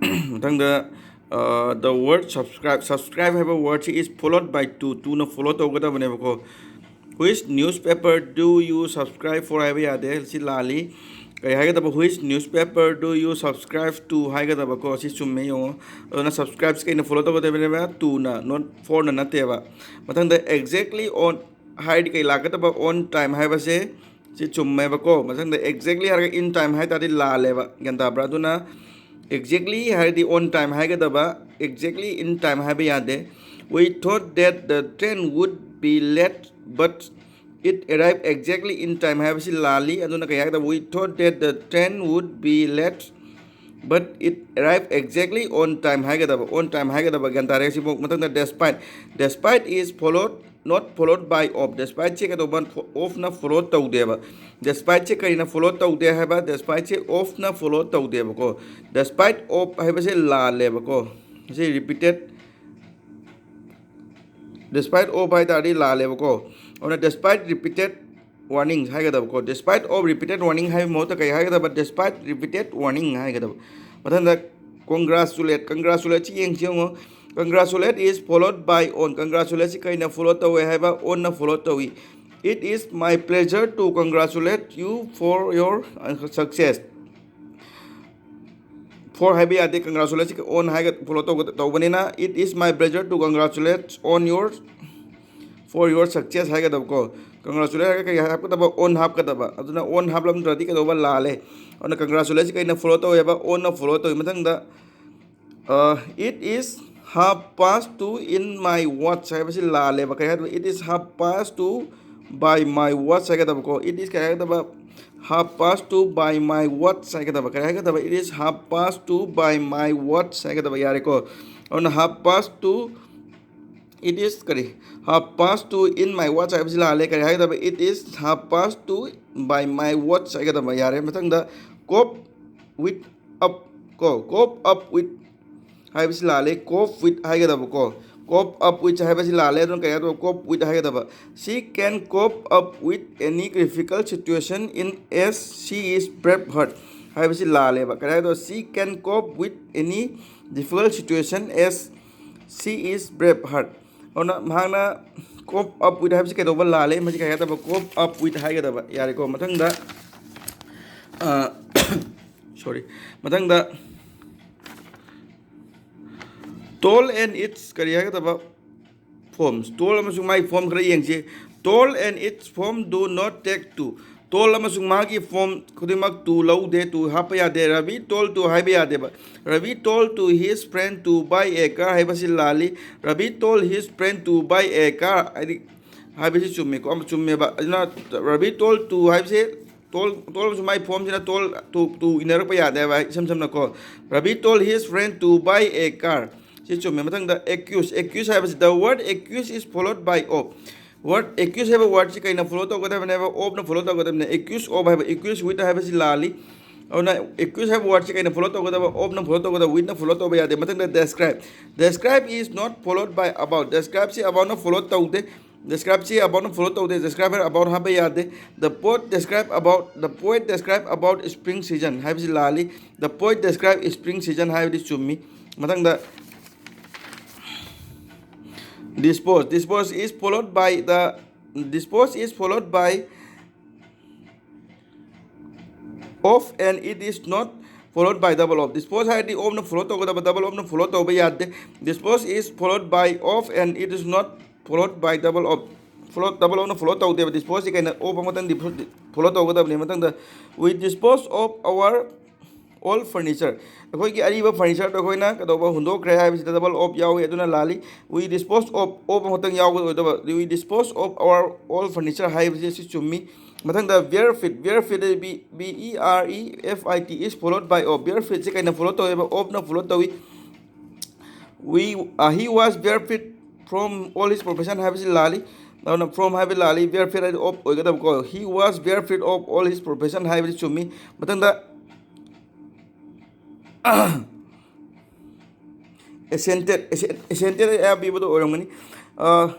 the word subscribe have a word is followed by to na follow tꯧꯒꯗꯕꯅꯦꯕ ko which newspaper do you subscribe for haiba yade si lali kai haigada which newspaper do you subscribe to haigada ko si chumme yo na subscribe kai na follow tꯧꯒꯗꯕꯅꯦꯕ to na not for na nateba mathangda exactly on hide kai lagada on time haiba se si chumme ba ko mathangda exactly har in time hai tadi la leba ganda bra duna exactly hari on time haigadaba exactly in time haiba yade we thought that the train would be late but it arrived exactly in time haiba si lali aduna kaya we thought that the train would be late but it arrived exactly on time haigadaba on time haigadaba gantare si mok matang despite is followed not followed by of despite che ka ban off na follow tau deba despite che kai na follow tau de haiba despite che off na follow tau deba ko despite of haiba se la leba ko se repeated despite of by tadi la leba ko ona despite repeated warnings haigadaba ko despite of repeated warning hai mo ta kai haigadaba despite repeated warning haigadaba mathanda congratulate chi yeng chiong congratulate is followed by on congratulate chi kai na follow tawe haiba on na follow tawi it is my pleasure to congratulate you for your success for haiba ade congratulate chi on haiga follow tawbanina it is my pleasure to congratulate on your for your success haigadaba ko congratulate kai hapkadaba on hapkadaba aduna on haplam tradi kadoba lale ona congratulate kai na follow taweba on na follow tawi mathangda it is 2:30 in my watch haibasi lale ba kai it is 2:30 by my watch haigadaba ko it is kai haigadaba 2:30 by my watch haigadaba kai haigadaba it is 2:30 by my watch haigadaba yare ko ona 2:30 it is kari 2:30 in my watch haibasi lale kari haigadaba it is 2:30 by my watch haigadaba yare mathangda cope with up ko cope up with haibasi lale cope with haigadaba ko cope up with haibasi lale don kaya to cope with haigadaba she can cope up with any difficult situation in as she is brave heart haibasi lale ba kaya to she can cope with any difficult situation as she is brave heart ona mahana cope up with haibasi kai to ba lale masi kaya to cope up with haigadaba yare ko mathangda sorry mathangda toll and its kari hagadaba forms toll amasung mai form kara yengse toll and its form do not take to toll amasung magi form khudimak to laude to hapaya de ravi toll to haiba de ba ravi told to his friend to buy a car haibasi lali ravi told his friend to buy a car haibasi chumme ko am chumme ba na ravi told to haibasi told my form jina told to inar pa ya de ba sam na ko ravi told his friend to buy a car si chumme mathang da accuse haibasi the word accuse is followed by of word accuse have a word chi kaina follow to gada bane of na follow to gada bane accuse of have accuse with haibasi lali ona accuse have word chi kaina follow to gada of na follow to gada with na follow to ba ya de mathang da describe is not followed by about describe si about na follow to de describe si about na follow to de describe about ha ba ya de the poet describe about spring season haibasi lali the poet describe spring season haibasi chummi mathang da dispose is followed by of and it is not followed by double of dispose hai di of na follow to gada double of na follow to ba yad de dispose is followed by of and it is not followed by double of double of na follow to de dispose kai na of matang di follow to gada ne matang da we dispose of our all furniture akhoi ki ariba furniture to khoi na kadoba hundo kre hai bisi double of yawi aduna lali we dispose of matang yaw we dispose of our all furniture hai bisi chummi mathang da bare fit b e r e f i t is followed by of bare fit se kaina follow to of na follow to we he was bare fit from all his profession have bisi lali now from have lali bare fit of oigadab ko he was bare fit of all his profession have bisi chummi mathang da a bibodo orangani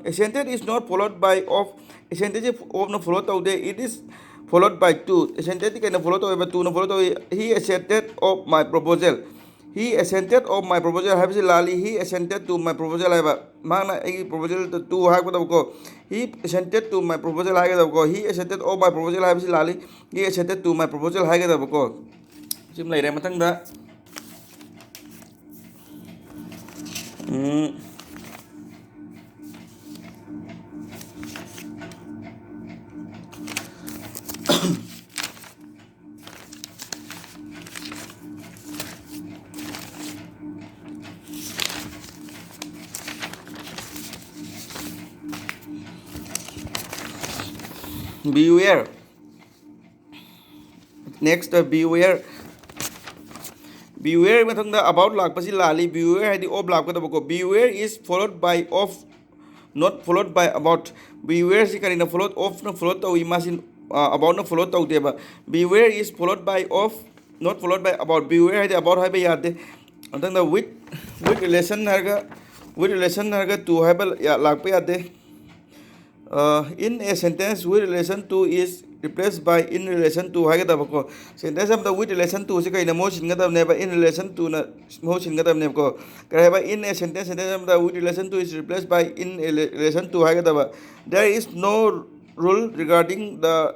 assented is not followed by of assented of no follow to it is followed by to assented can follow to two no follow to he accepted of my proposal he assented of my proposal हाइबसे Lali he assented to my proposal हाइबा माना एगी proposal to हाइबा तब को he assented to my proposal हाइगा तब को he assented of my proposal हाइबसे Lali he assented to my proposal हाइगा तब को SIM लाइरे Matang दा beware next beware beware में थंगदा about lakh पसी लाली beware है दी of लाख को तब को beware is followed by of not followed by about beware si kanina followed of na followed to imasin about na followed to deba beware is followed by of not followed by about beware है दी about है बे याद दे थंगदा with relation harga to है बे लाख पे याद दे in a sentence with relation to is replaced by in relation to hai ga ko sentence am with relation to se kai na mo sin ga ne ba in relation to na mo sin ga ne ko kai ba in a sentence am with relation to is replaced by in relation to hai ga ba there is no rule regarding the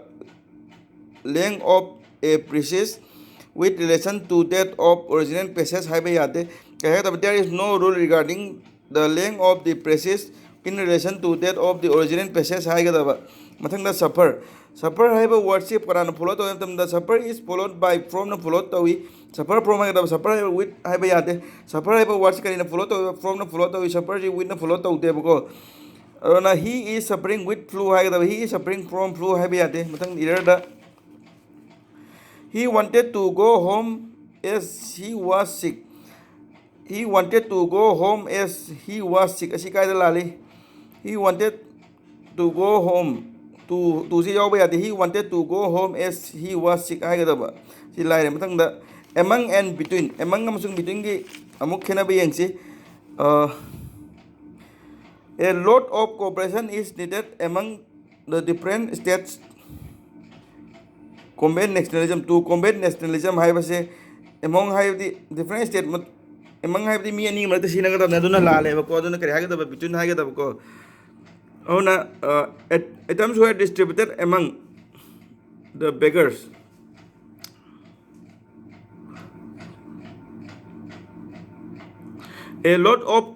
length of a precise with relation to that of original passage hai ba yate kai ba there is no rule regarding the length of the precise in relation to that of the original passage hai ga ba mathang da suffer hai ba worship karana follow to tam da suffer is followed by from na follow to wi suffer from hai ga ba suffer with hai ba yate suffer hai ba worship karina follow to from na follow to wi suffer ji with na follow to de ko na he is suffering with flu hai ga ba he is suffering from flu hai ba yate mathang error da he wanted to go home as he was sick he wanted to go home as he was sick asi kai da lali he wanted to go home to si yaw ba yate he wanted to go home as he was sick hai ga ba si lai re mathang da among and between among amasung between gi amuk khena ba yeng si a lot of cooperation is needed among the different states combat nationalism to combat nationalism hai ba se among hai the different state among hai the mi ani ma ta sina ga da na la le ba ko na kare ha ga da between ha ga da ko items were distributed among the beggars a lot of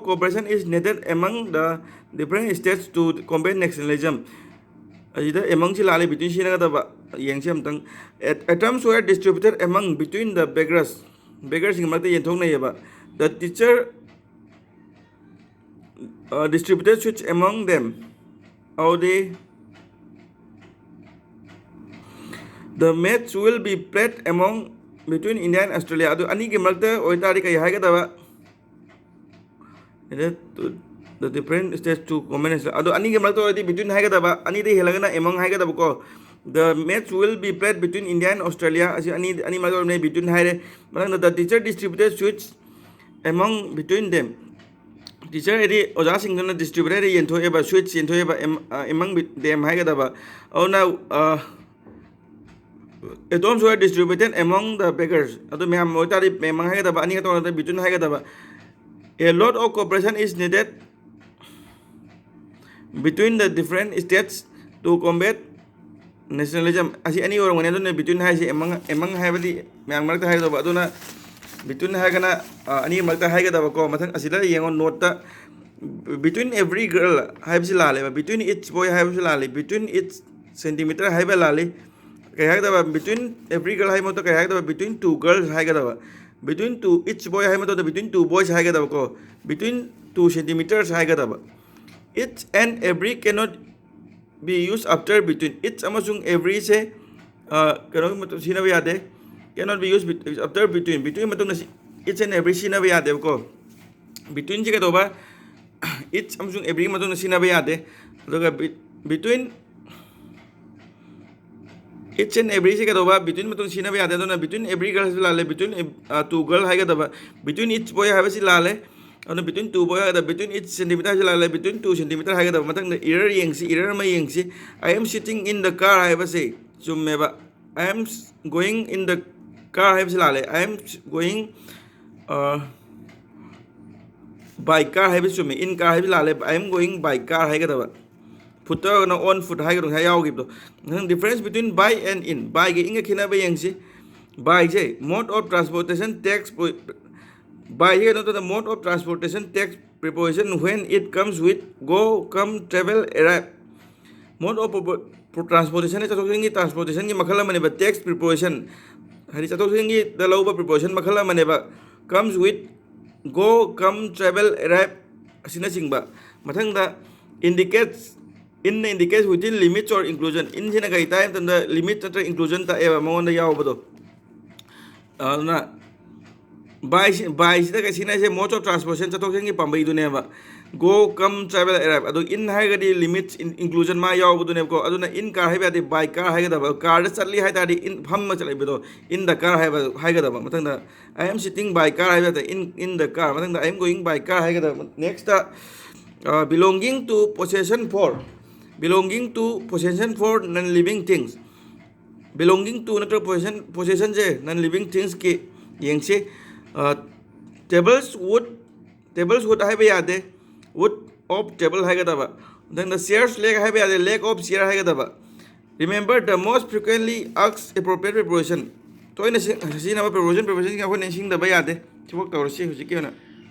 cooperation is needed among the different states to combat nationalism ajida among si lale between sina ga da ba yeng si amtang items were distributed among between the beggars sing ma ta yen thong na ba the teacher distributed switch among them or the match will be played among between India and Australia adu ani ge marta oi tari kai ha ga da ba the different states to combine adu ani ge marta oi between ha ga da ba ani de helaga na among ha ga da ba ko the match will be played between India and Australia asi ani marta ne between ha re marang the teacher distributed switch among between them teacher edi oja sing na distributor yen tho eba switch yen tho eba among them hai ga da ba oh now items were distributed among the beggars adu me am otari me mang hai ga da ba ani ga to between hai ga da ba a lot of cooperation is needed between the different states to combat nationalism asi ani or ngone ne between hai si among hai ba di me ang mar ta hai da ba adu na between hai gana ani magta hai ga da ko mathang asida yengon note ta between every girl hai bisi lale between each boy hai bisi lale between each centimeter hai ba lale kai hai da between every girl hai mo to kai hai da between two girls hai ga da between two each boy hai mo to between two boys hai ga da ko between 2 centimeters hai ga da each and every cannot be used after between each amasung every se kano matlab sina ba yade cannot be used after between matung na each and every sina ba yade ko between ji ka ba each amsung every matung na sina ba yade aduga between each and every si ka ba between matung sina ba yade na between every girl si lale between two girl hai ka ba between each boy hai si lale and between two boy hai between each centimeter si lale between 2 centimeter hai ka ba matang error ma yeng si I am sitting in the car hai ba si chumme ba I am going in the car hai sila le I am going by car hai sumi in car hai sila le I am going by car hai ka footer na on foot hai ka hai yaw gib do difference between by and in by ge inga khina ba yang si by je mode of transportation takes by here not the mode of transportation takes preposition when it comes with go come travel arrive mode of transportation is transportation ki makhala mane ba text preposition hari chatok singi the low preposition makhala mane ba comes with go come travel arrive asina singba mathang da indicates indicates within limits or inclusion in sina kai time the limit or inclusion ta eba monda yaw bado na by sida kai sina se mode of transportation chatok singi pambai du ne ba go come travel arrive ado in hai ga di limits inclusion ma yaw bu ne ko aduna in car hai ba di by car hai ga da car da chatli hai ta di in pham ma chalai do in the car hai ga da matang da I am sitting by car hai ba in the car matang da I am going by car hai ga da next belonging to possession for non living things belonging to natra possession je non living things ki yeng se tables wood hai ba yade wood of table hai ga then the chairs leg hai ba leg of chair hai ga remember the most frequently asked appropriate preposition to ina sin na preposition ka ko ne sing da ba yade thibok tawr si hu ji ke na